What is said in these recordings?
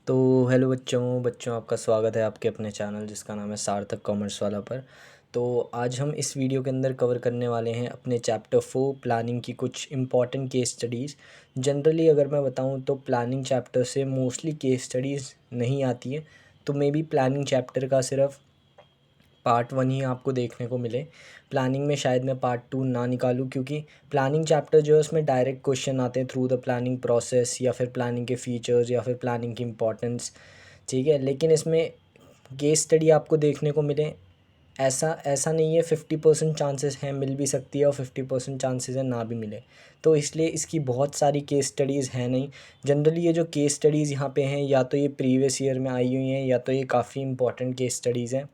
तो हेलो बच्चों बच्चों आपका स्वागत है आपके अपने चैनल जिसका नाम है सार्थक कॉमर्स वाला पर। तो आज हम इस वीडियो के अंदर कवर करने वाले हैं अपने चैप्टर 4 प्लानिंग की कुछ इंपॉर्टेंट केस स्टडीज़। जनरली अगर मैं बताऊं तो प्लानिंग चैप्टर से मोस्टली केस स्टडीज़ नहीं आती है, तो मे बी प्लानिंग चैप्टर का सिर्फ पार्ट 1 ही आपको देखने को मिले। प्लानिंग में शायद मैं पार्ट 2 ना निकालूं, क्योंकि प्लानिंग चैप्टर जो है उसमें डायरेक्ट क्वेश्चन आते हैं थ्रू द प्लानिंग प्रोसेस, या फिर प्लानिंग के फीचर्स, या फिर प्लानिंग की इंपॉर्टेंस। ठीक है, लेकिन इसमें केस स्टडी आपको देखने को मिले ऐसा ऐसा नहीं है। 50% चांसेस हैं मिल भी सकती है और 50% चांसेस हैं ना भी मिले, तो इसलिए इसकी बहुत सारी केस स्टडीज़ हैं नहीं। जनरली ये जो केस स्टडीज़ यहाँ पे हैं या तो ये प्रीवियस ईयर में आई हुई हैं या तो ये काफ़ी इंपॉर्टेंट केस स्टडीज़ हैं।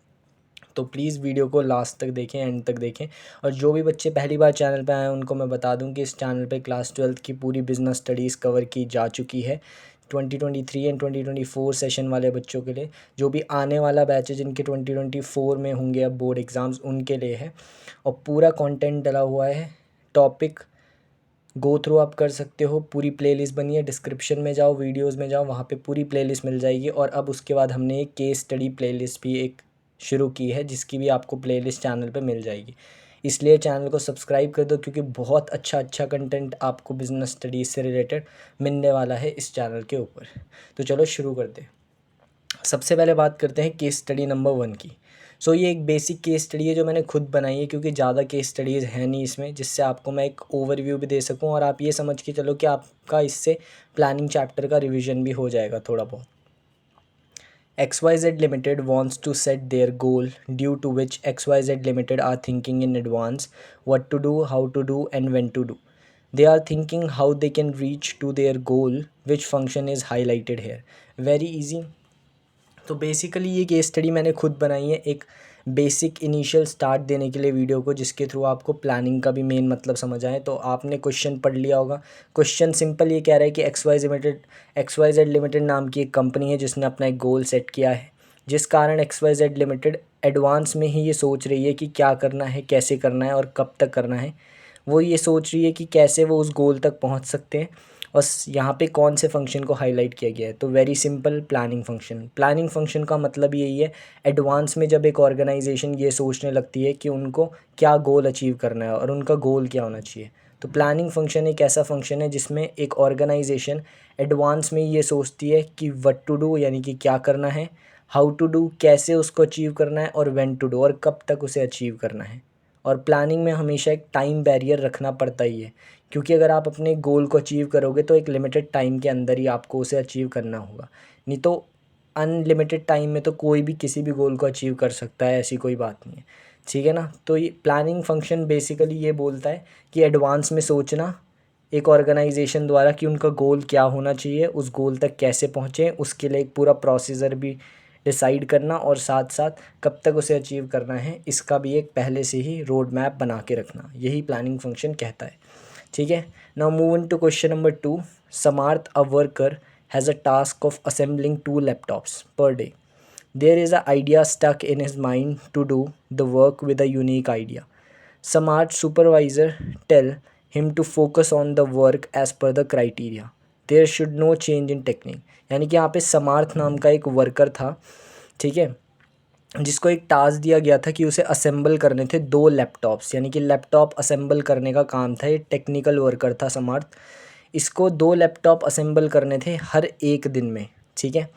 तो प्लीज़ वीडियो को लास्ट तक देखें, एंड तक देखें। और जो भी बच्चे पहली बार चैनल पे आए हैं उनको मैं बता दूं कि इस चैनल पे क्लास 12th की पूरी बिजनेस स्टडीज़ कवर की जा चुकी है 2023 एंड 2024 सेशन वाले बच्चों के लिए। जो भी आने वाला बैच है जिनके 2024 में होंगे अब बोर्ड एग्ज़ाम्स, उनके लिए है। और पूरा कंटेंट डला हुआ है, टॉपिक गो थ्रू आप कर सकते हो। पूरी प्लेलिस्ट बनी है, डिस्क्रिप्शन में जाओ, वीडियोस में जाओ, वहाँ पे पूरी प्लेलिस्ट मिल जाएगी। और अब उसके बाद हमने एक केस स्टडी प्लेलिस्ट भी एक शुरू की है जिसकी भी आपको प्लेलिस्ट चैनल पे मिल जाएगी। इसलिए चैनल को सब्सक्राइब कर दो, क्योंकि बहुत अच्छा अच्छा कंटेंट आपको बिजनेस स्टडीज़ से रिलेटेड मिलने वाला है इस चैनल के ऊपर। तो चलो शुरू करते हैं। सबसे पहले बात करते हैं केस स्टडी नंबर 1 की। ये एक बेसिक केस स्टडी है जो मैंने खुद बनाई है, क्योंकि ज़्यादा केस स्टडीज़ हैं नहीं इसमें, जिससे आपको मैं एक ओवरव्यू भी दे सकूं और आप ये समझ के चलो कि आपका इससे प्लानिंग चैप्टर का रिवीजन भी हो जाएगा थोड़ा बहुत। XYZ Limited wants to set their goal, due to which XYZ Limited are thinking in advance what to do, how to do, and when to do. They are thinking how they can reach to their goal, which function is highlighted here. Very easy। तो basically ये case study मैंने खुद बनाई है एक basic initial start देने के लिए वीडियो को, जिसके थ्रू आपको प्लानिंग का भी मेन मतलब समझ आए। तो आपने क्वेश्चन पढ़ लिया होगा। क्वेश्चन सिंपल ये कह रहा है कि XYZ लिमिटेड नाम की एक कंपनी है जिसने अपना एक गोल सेट किया है, जिस कारण XYZ लिमिटेड एडवांस में ही ये सोच रही है कि क्या करना है, कैसे करना है और कब तक करना है। वो ये सोच रही है कि कैसे वो उस गोल तक पहुंच सकते हैं, और यहाँ पे कौन से फंक्शन को हाईलाइट किया गया है। तो वेरी सिंपल, प्लानिंग फंक्शन का मतलब यही है, एडवांस में जब एक ऑर्गेनाइजेशन ये सोचने लगती है कि उनको क्या गोल अचीव करना है और उनका गोल क्या होना चाहिए। तो प्लानिंग फंक्शन एक ऐसा फंक्शन है जिसमें एक ऑर्गेनाइजेशन एडवांस में ये सोचती है कि व्हाट टू डू यानी कि क्या करना है, हाउ टू डू कैसे उसको अचीव करना है, और व्हेन टू डू और कब तक उसे अचीव करना है। और प्लानिंग में हमेशा एक टाइम बैरियर रखना पड़ता ही है, क्योंकि अगर आप अपने गोल को अचीव करोगे तो एक लिमिटेड टाइम के अंदर ही आपको उसे अचीव करना होगा। नहीं तो अनलिमिटेड टाइम में तो कोई भी किसी भी गोल को अचीव कर सकता है, ऐसी कोई बात नहीं है। ठीक है ना। तो ये प्लानिंग फंक्शन बेसिकली ये बोलता है कि एडवांस में सोचना एक ऑर्गेनाइजेशन द्वारा कि उनका गोल क्या होना चाहिए, उस गोल तक कैसे पहुँचें, उसके लिए एक पूरा प्रोसीजर भी डिसाइड करना, और साथ साथ कब तक उसे अचीव करना है इसका भी एक पहले से ही रोड मैप बना के रखना। यही प्लानिंग फंक्शन कहता है। ठीक है। Now move into question number 2। Samarth, a worker, has a task of assembling 2 laptops per day. There is an idea stuck in his mind to do the work with a unique idea. Samarth's supervisor tell him to focus on the work as per the criteria. There should no change in technique. यानी कि यहाँ पे समार्थ नाम का एक worker था, ठीक है, जिसको एक टास्क दिया गया था कि उसे असेंबल करने थे 2 लैपटॉप्स, यानी कि लैपटॉप असेंबल करने का काम था। ये टेक्निकल वर्कर था समर्थ। इसको 2 लैपटॉप असेंबल करने थे हर एक दिन में। ठीक है।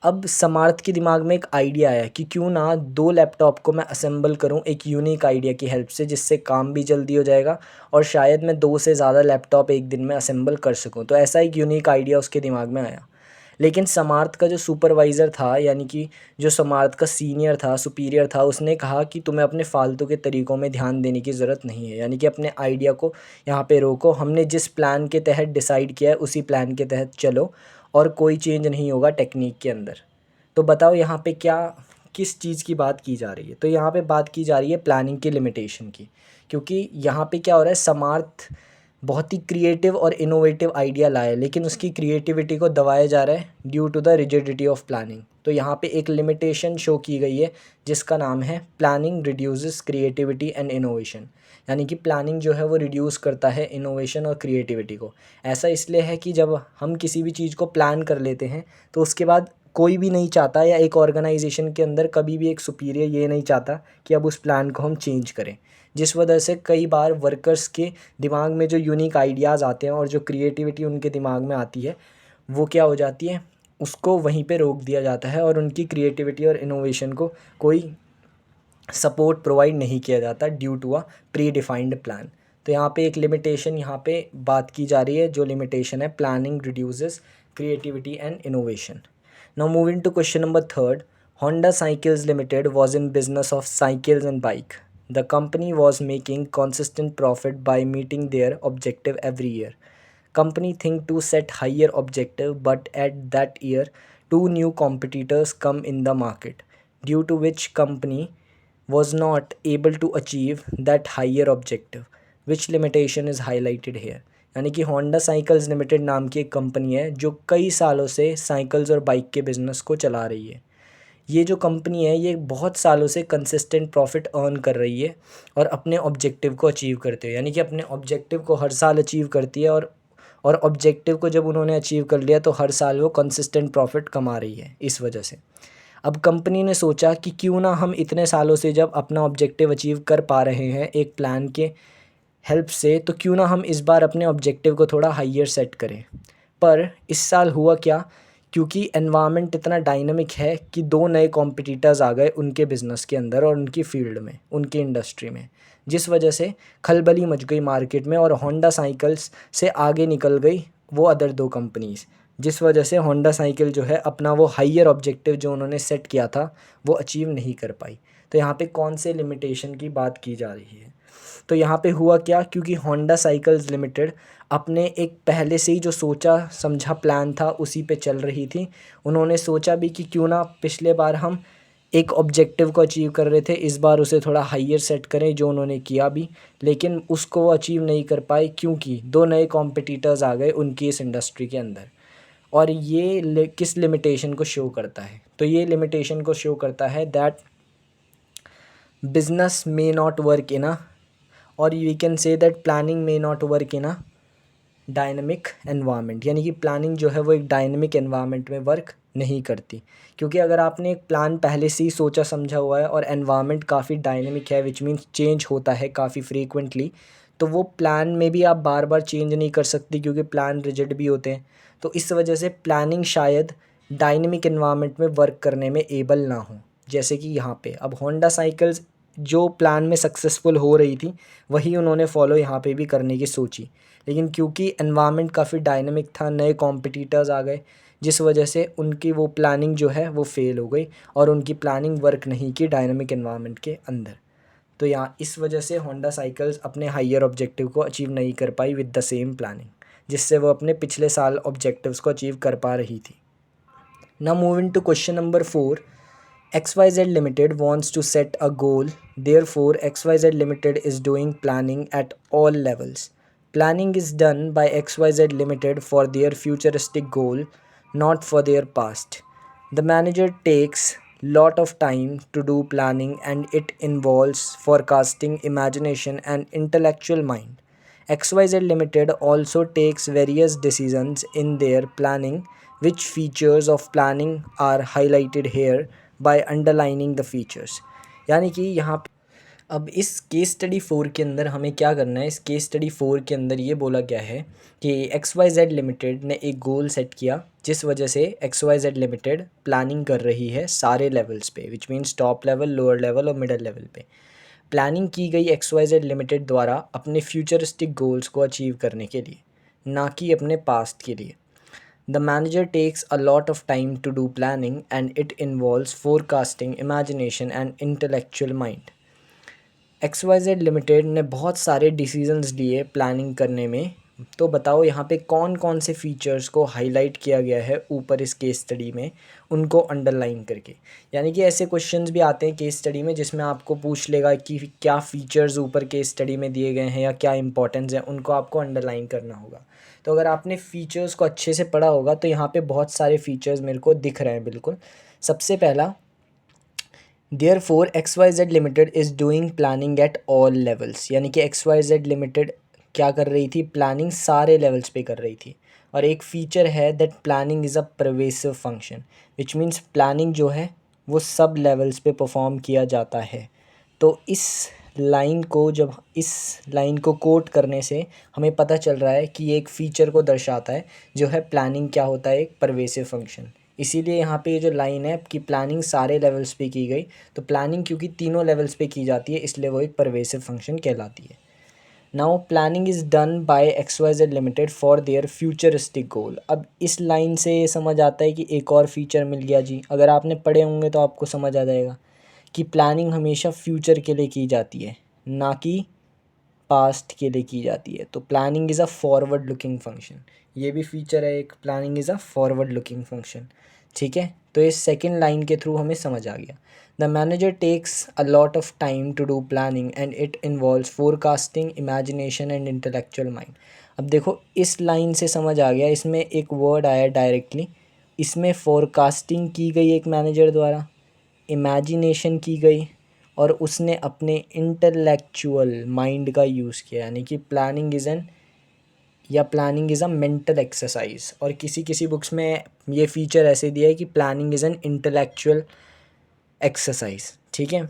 अब समर्थ के दिमाग में एक आइडिया आया कि क्यों ना 2 लैपटॉप को मैं असेंबल करूं एक यूनिक आइडिया की हेल्प से, जिससे काम भी जल्दी हो जाएगा और शायद मैं 2 से ज़्यादा लैपटॉप एक दिन में असेंबल कर सकूं। तो ऐसा एक यूनिक आइडिया उसके दिमाग में आया। लेकिन समार्थ का जो सुपरवाइज़र था, यानी कि जो समार्थ का सीनियर था, सुपीरियर था, उसने कहा कि तुम्हें अपने फालतू के तरीक़ों में ध्यान देने की ज़रूरत नहीं है, यानी कि अपने आइडिया को यहाँ पे रोको। हमने जिस प्लान के तहत डिसाइड किया है उसी प्लान के तहत चलो, और कोई चेंज नहीं होगा टेक्निक के अंदर। तो बताओ यहाँ पे क्या, किस चीज़ की बात की जा रही है। तो यहाँ पे बात की जा रही है प्लानिंग की लिमिटेशन की, क्योंकि यहाँ पे क्या हो रहा है, समार्थ बहुत ही क्रिएटिव और इनोवेटिव आइडिया लाए, लेकिन उसकी क्रिएटिविटी को दबाया जा रहा है due to the rigidity of planning. तो यहाँ पे एक लिमिटेशन शो की गई है जिसका नाम है planning reduces creativity and innovation. यानी कि प्लानिंग जो है वो रिड्यूस करता है इनोवेशन और क्रिएटिविटी को। ऐसा इसलिए है कि जब हम किसी भी चीज़ को प्लान कर लेते हैं तो उसके बाद कोई भी नहीं चाहता, या एक ऑर्गेनाइजेशन के अंदर कभी भी एक सुपीरियर ये नहीं चाहता कि अब उस प्लान को हम चेंज करें, जिस वजह से कई बार वर्कर्स के दिमाग में जो यूनिक आइडियाज़ आते हैं और जो क्रिएटिविटी उनके दिमाग में आती है वो क्या हो जाती है, उसको वहीं पे रोक दिया जाता है और उनकी क्रिएटिविटी और इनोवेशन को कोई सपोर्ट प्रोवाइड नहीं किया जाता due to a predefined plan. तो यहाँ पे एक लिमिटेशन यहाँ पे बात की जा रही है, जो लिमिटेशन है planning reduces creativity and innovation. Now moving to question number third, Honda Cycles Limited was in business of cycles and bike. The company was making consistent profit by meeting their objective every year. Company think to set higher objective, but at that year two new competitors come in the market, due to which company was not able to achieve that higher objective, which limitation is highlighted here. यानी कि Honda cycles limited नाम की एक company है जो कई सालों से साइकिल्स और बाइक के बिज़नेस को चला रही है। ये जो कंपनी है ये बहुत सालों से कंसिस्टेंट प्रॉफिट अर्न कर रही है और अपने ऑब्जेक्टिव को अचीव करते हैं, यानी कि अपने ऑब्जेक्टिव को हर साल अचीव करती है, और ऑब्जेक्टिव को जब उन्होंने अचीव कर लिया तो हर साल वो कंसिस्टेंट प्रॉफिट कमा रही है इस वजह से। अब कंपनी ने सोचा कि क्यों ना हम इतने सालों से जब अपना ऑब्जेक्टिव अचीव कर पा रहे हैं एक प्लान के हेल्प से, तो क्यों ना हम इस बार अपने ऑब्जेक्टिव को थोड़ा हाइयर सेट करें। पर इस साल हुआ क्या, क्योंकि एनवायरनमेंट इतना डायनामिक है कि दो नए कॉम्पिटिटर्स आ गए उनके बिज़नेस के अंदर और उनकी फील्ड में, उनकी इंडस्ट्री में, जिस वजह से खलबली मच गई मार्केट में और होंडा साइकिल्स से आगे निकल गई वो अदर दो कंपनीज़, जिस वजह से होंडा साइकिल जो है अपना वो हाइयर ऑब्जेक्टिव जो उन्होंने सेट किया था वो अचीव नहीं कर पाई। तो यहाँ पे कौन से लिमिटेशन की बात की जा रही है, तो यहाँ पे हुआ क्या, क्योंकि होंडा साइकिल्स लिमिटेड अपने एक पहले से ही जो सोचा समझा प्लान था उसी पे चल रही थी। उन्होंने सोचा भी कि क्यों ना पिछले बार हम एक ऑब्जेक्टिव को अचीव कर रहे थे, इस बार उसे थोड़ा हाइयर सेट करें, जो उन्होंने किया भी, लेकिन उसको वो अचीव नहीं कर पाए क्योंकि दो नए कॉम्पिटिटर्स आ गए उनकी इस इंडस्ट्री के अंदर। और ये किस लिमिटेशन को शो करता है, तो ये लिमिटेशन को शो करता है that business may not work in a, और we can say that planning may not work in a dynamic environment, यानी कि प्लानिंग जो है वो एक डायनेमिक एनवायरनमेंट में वर्क नहीं करती। क्योंकि अगर आपने एक प्लान पहले से ही सोचा समझा हुआ है और एनवायरनमेंट काफ़ी डायनेमिक है विच मीन्स चेंज होता है काफ़ी फ्रीक्वेंटली, तो वो प्लान में भी आप बार बार चेंज नहीं कर सकते क्योंकि प्लान रिजिड भी होते हैं। तो इस वजह से प्लानिंग शायद डायनेमिक एनवायरनमेंट में वर्क करने में एबल ना हो। जैसे कि यहाँ पे अब होंडा साइकिल्स जो प्लान में सक्सेसफुल हो रही थी वही उन्होंने फॉलो यहाँ पे भी करने की सोची, लेकिन क्योंकि एनवायरनमेंट काफ़ी डायनेमिक था, नए कॉम्पिटिटर्स आ गए, जिस वजह से उनकी वो प्लानिंग जो है वो फेल हो गई और उनकी प्लानिंग वर्क नहीं की डायनेमिक एनवायरनमेंट के अंदर। तो यहाँ इस वजह से होंडा साइकिल्स अपने हाइयर ऑब्जेक्टिव को अचीव नहीं कर पाई विद द सेम प्लानिंग, जिससे वो अपने पिछले साल ऑब्जेक्टिव्स को अचीव कर पा रही थी। Now moving to question number 4, XYZ Limited wants to set a goal, therefore XYZ Limited is doing planning at all levels. Planning is done by XYZ Limited for their futuristic goal, not for their past. The manager takes lot of time to do planning and it involves forecasting, imagination and intellectual mind. XYZ Limited also takes various decisions in their planning, which features of planning are highlighted here by underlining the features। यानी कि यहाँ पे अब इस case study 4 के अंदर हमें क्या करना है, इस केस स्टडी 4 के अंदर ये बोला गया है कि XYZ लिमिटेड ने एक गोल सेट किया जिस वजह से XYZ लिमिटेड प्लानिंग कर रही है सारे लेवल्स पे, which means top level, lower level और मिडल लेवल पे। प्लानिंग की गई XYZ लिमिटेड द्वारा अपने फ्यूचरिस्टिक गोल्स को अचीव करने के लिए, ना कि अपने पास्ट के लिए। The manager takes a lot of time to do planning and it involves forecasting, imagination and intellectual mind। XYZ limited ने बहुत सारे डिसीजंस लिए प्लानिंग करने में, तो बताओ यहाँ पे कौन कौन से फीचर्स को हाईलाइट किया गया है ऊपर इस केस स्टडी में, उनको अंडरलाइन करके। यानी कि ऐसे क्वेश्चंस भी आते हैं केस स्टडी में जिसमें आपको पूछ लेगा कि क्या फ़ीचर्स ऊपर केस स्टडी में दिए गए हैं या क्या इंपॉर्टेंस है, उनको आपको अंडरलाइन करना होगा। तो अगर आपने फ़ीचर्स को अच्छे से पढ़ा होगा तो यहाँ पे बहुत सारे फीचर्स मेरे को दिख रहे हैं बिल्कुल। सबसे पहला, Therefore XYZ limited is doing planning at all levels, यानी कि XYZ लिमिटेड क्या कर रही थी, प्लानिंग सारे लेवल्स पे कर रही थी। और एक फीचर है that planning is a pervasive function, which means planning जो है वो सब लेवल्स पे परफॉर्म किया जाता है। तो इस लाइन को कोट करने से हमें पता चल रहा है कि ये एक फ़ीचर को दर्शाता है जो है प्लानिंग क्या होता है, एक परवेसिव फंक्शन। इसीलिए यहाँ पे ये जो लाइन है कि प्लानिंग सारे लेवल्स पे की गई, तो प्लानिंग क्योंकि तीनों लेवल्स पे की जाती है इसलिए वो एक परवेसिव फंक्शन कहलाती है। Now planning is done by XYZ limited for their futuristic goal. अब इस लाइन से ये समझ आता है कि एक और फीचर मिल गया जी। अगर आपने पढ़े होंगे तो आपको समझ आ जाएगा कि प्लानिंग हमेशा फ्यूचर के लिए की जाती है, ना कि पास्ट के लिए की जाती है। तो planning is a forward looking function, ये भी फीचर है एक, planning is a forward looking function. ठीक है, तो इस सेकेंड लाइन के थ्रू हमें समझ आ गया। The manager takes a lot of time to do planning and it involves forecasting, imagination and intellectual mind. अब देखो इस लाइन से समझ आ गया, इसमें एक वर्ड आया डायरेक्टली, इसमें फोरकास्टिंग की गई एक मैनेजर द्वारा, इमेजिनेशन की गई, और उसने अपने इंटेलेक्चुअल माइंड का यूज़ किया, यानी कि planning is a mental exercise. और किसी किसी बुक्स में ये फीचर ऐसे दिया है कि planning is an intellectual exercise. ठीक है,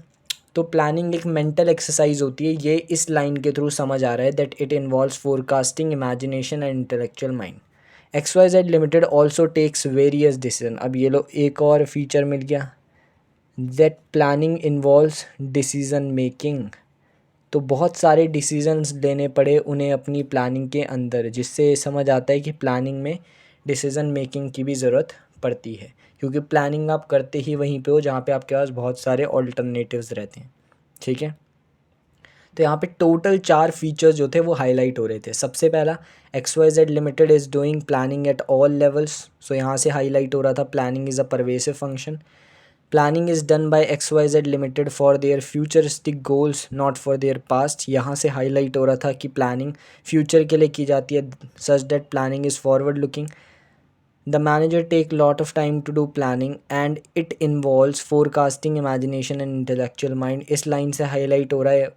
तो प्लानिंग एक मेंटल एक्सरसाइज होती है, ये इस लाइन के थ्रू समझ आ रहा है that it involves forecasting, imagination and intellectual mind. XYZ limited also takes various decision. अब ये लो एक और फीचर मिल गया, that planning involves decision making. तो बहुत सारे डिसीजंस लेने पड़े उन्हें अपनी प्लानिंग के अंदर, जिससे समझ आता है कि प्लानिंग में डिसीजन मेकिंग की भी ज़रूरत पड़ती है, क्योंकि प्लानिंग आप करते ही वहीं पे हो जहाँ पे आपके पास बहुत सारे ऑल्टरनेटिव्स रहते हैं। ठीक है, तो यहाँ पे टोटल 4 फीचर्स जो थे वो हाईलाइट हो रहे थे। सबसे पहला, XYZ limited is doing planning at all levels. So यहाँ से हाईलाइट हो रहा था planning is a pervasive function. Planning is done by XYZ limited for their futuristic goals not for their past. यहाँ से हाईलाइट हो रहा था कि प्लानिंग फ्यूचर के लिए की जाती है, such that planning is forward looking. The manager take lot of time to do planning and it involves forecasting, imagination and intellectual mind. इस लाइन से हाईलाइट हो रहा है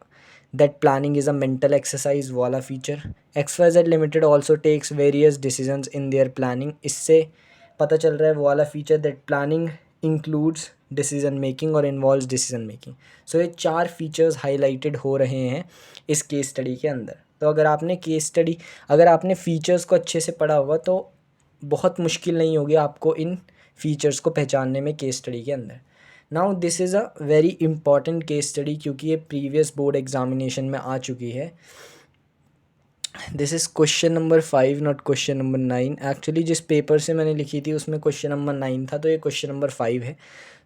that planning is a mental exercise वाला feature. XYZ limited also takes various decisions in their planning. इससे पता चल रहा है वो वाला feature that planning includes decision making और इन्वॉल्व्स डिसीजन मेकिंग। सो ये 4 फीचर्स हाईलाइटेड हो रहे हैं इस केस स्टडी के अंदर। तो अगर आपने फीचर्स को अच्छे से पढ़ा होगा तो बहुत मुश्किल नहीं होगी आपको इन फीचर्स को पहचानने में केस स्टडी के अंदर। Now this is a very important case study क्योंकि ये प्रीवियस बोर्ड एग्जामिनेशन में आ चुकी है। This is question number 5 not question number 9। Actually जिस पेपर से मैंने लिखी थी उसमें क्वेश्चन नंबर 9 था, तो ये क्वेश्चन नंबर 5 है।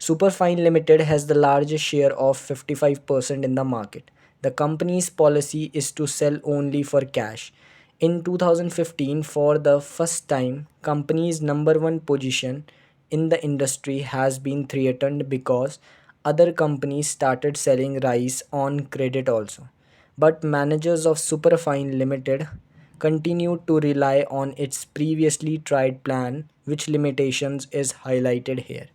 Superfine Limited has the largest share of 55% in the market. The company's policy is to sell only for cash. In 2015, for the first time, company's number one position in the industry has been threatened because other companies started selling rice on credit also. But managers of Superfine Limited continued to rely on its previously tried plan, which limitations is highlighted here.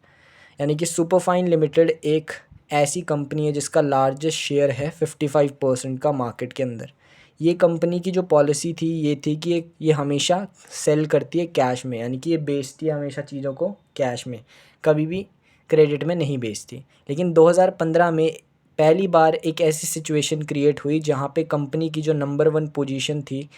यानी कि superfine limited एक ऐसी company है जिसका largest share है 55% का market के अंदर। ये कंपनी की जो पॉलिसी थी ये थी कि ये हमेशा सेल करती है कैश में, यानी कि ये बेचती है हमेशा चीज़ों को कैश में, कभी भी क्रेडिट में नहीं बेचती। लेकिन 2015 में पहली बार एक ऐसी सिचुएशन क्रिएट हुई जहाँ पे कंपनी की जो नंबर वन पोजीशन थी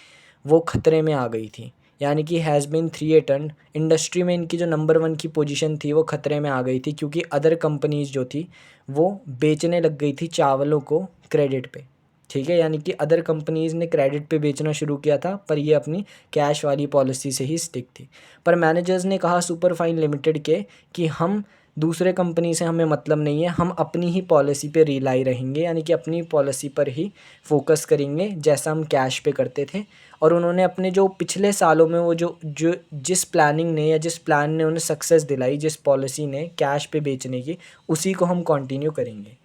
वो खतरे में आ गई थी, यानी कि हैज़ बीन थ्रेटन्ड। इंडस्ट्री में इनकी जो नंबर वन की पोजीशन थी वो खतरे में आ गई थी क्योंकि अदर कंपनीज़ जो थी वो बेचने लग गई थी चावलों को क्रेडिट पे। ठीक है, यानी कि अदर कंपनीज़ ने क्रेडिट पे बेचना शुरू किया था पर ये अपनी कैश वाली पॉलिसी से ही स्टिक थी। पर मैनेजर्स ने कहा सुपरफाइन लिमिटेड के कि हम दूसरे कंपनी से हमें मतलब नहीं है, हम अपनी ही पॉलिसी पे रिलाई रहेंगे, यानी कि अपनी पॉलिसी पर ही फोकस करेंगे जैसा हम कैश पे करते थे। और उन्होंने अपने जो पिछले सालों में वो जो जो जिस प्लानिंग ने या जिस प्लान ने उन्हें सक्सेस दिलाई, जिस पॉलिसी ने कैश पे बेचने की, उसी को हम कंटिन्यू करेंगे।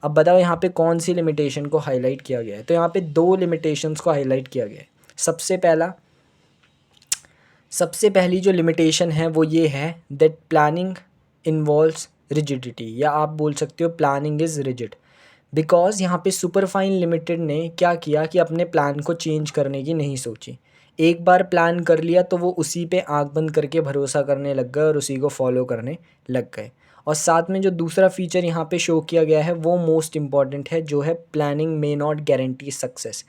अब बताओ यहाँ पे कौन सी लिमिटेशन को हाईलाइट किया गया है? तो यहाँ पे 2 लिमिटेशंस को हाईलाइट किया गया है। सबसे पहली जो लिमिटेशन है वो ये है दैट प्लानिंग इन्वॉल्व्स रिजिडिटी, या आप बोल सकते हो प्लानिंग इज़ रिजिड। बिकॉज़ यहाँ पे सुपरफाइन लिमिटेड ने क्या किया कि अपने प्लान को चेंज करने की नहीं सोची। एक बार प्लान कर लिया तो वो उसी पे आँख बंद करके भरोसा करने लग गए और उसी को फॉलो करने लग गए। और साथ में जो दूसरा फीचर यहाँ पे शो किया गया है वो मोस्ट इम्पॉर्टेंट है, जो है planning may not guarantee success.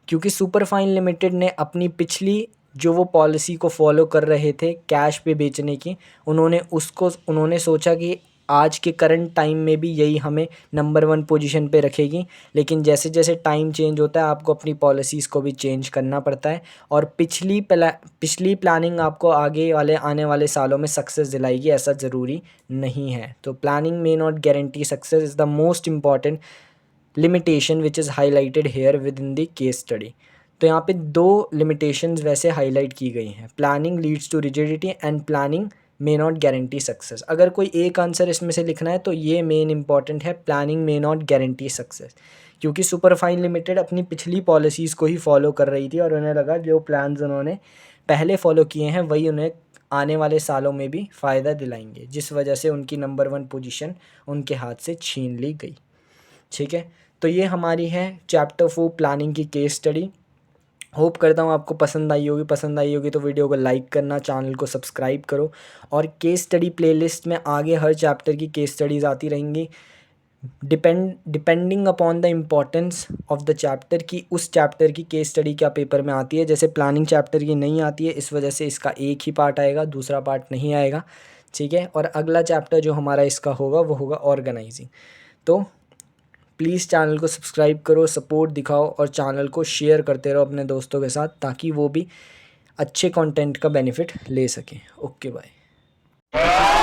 क्योंकि सुपरफाइन लिमिटेड ने अपनी पिछली जो वो पॉलिसी को फॉलो कर रहे थे कैश पे बेचने की, उन्होंने सोचा कि आज के करंट टाइम में भी यही हमें नंबर वन पोजीशन पे रखेगी। लेकिन जैसे जैसे टाइम चेंज होता है आपको अपनी पॉलिसीज़ को भी चेंज करना पड़ता है, और पिछली प्लानिंग आपको आने वाले सालों में सक्सेस दिलाएगी ऐसा ज़रूरी नहीं है। तो planning may not guarantee success is the most important limitation which is highlighted here with in the case study. तो यहाँ पे दो लिमिटेशंस वैसे हाईलाइट की गई हैं, planning leads to rigidity and planning may not guarantee success. अगर कोई एक आंसर इसमें से लिखना है तो ये मेन इंपॉर्टेंट है, planning may not guarantee success. क्योंकि सुपरफाइन लिमिटेड अपनी पिछली पॉलिसीज़ को ही फॉलो कर रही थी और उन्हें लगा जो प्लान्स उन्होंने पहले फॉलो किए हैं वही उन्हें आने वाले सालों में भी फ़ायदा दिलाएंगे, जिस वजह से उनकी नंबर वन पोजीशन उनके हाथ से छीन ली गई। ठीक है, तो ये हमारी है चैप्टर 4 प्लानिंग की केस स्टडी। होप करता हूँ आपको पसंद आई होगी तो वीडियो को लाइक करना, चैनल को सब्सक्राइब करो। और केस स्टडी प्लेलिस्ट में आगे हर चैप्टर की केस स्टडीज़ आती रहेंगी, depending upon the importance of the chapter की उस चैप्टर की केस स्टडी क्या पेपर में आती है। जैसे प्लानिंग चैप्टर की नहीं आती है, इस वजह से इसका एक ही पार्ट आएगा, दूसरा पार्ट नहीं आएगा। ठीक है, और अगला चैप्टर जो हमारा इसका होगा वो होगा ऑर्गेनाइजिंग। तो प्लीज़ चैनल को सब्सक्राइब करो, सपोर्ट दिखाओ और चैनल को शेयर करते रहो अपने दोस्तों के साथ ताकि वो भी अच्छे कंटेंट का बेनिफिट ले सकें। Okay bye.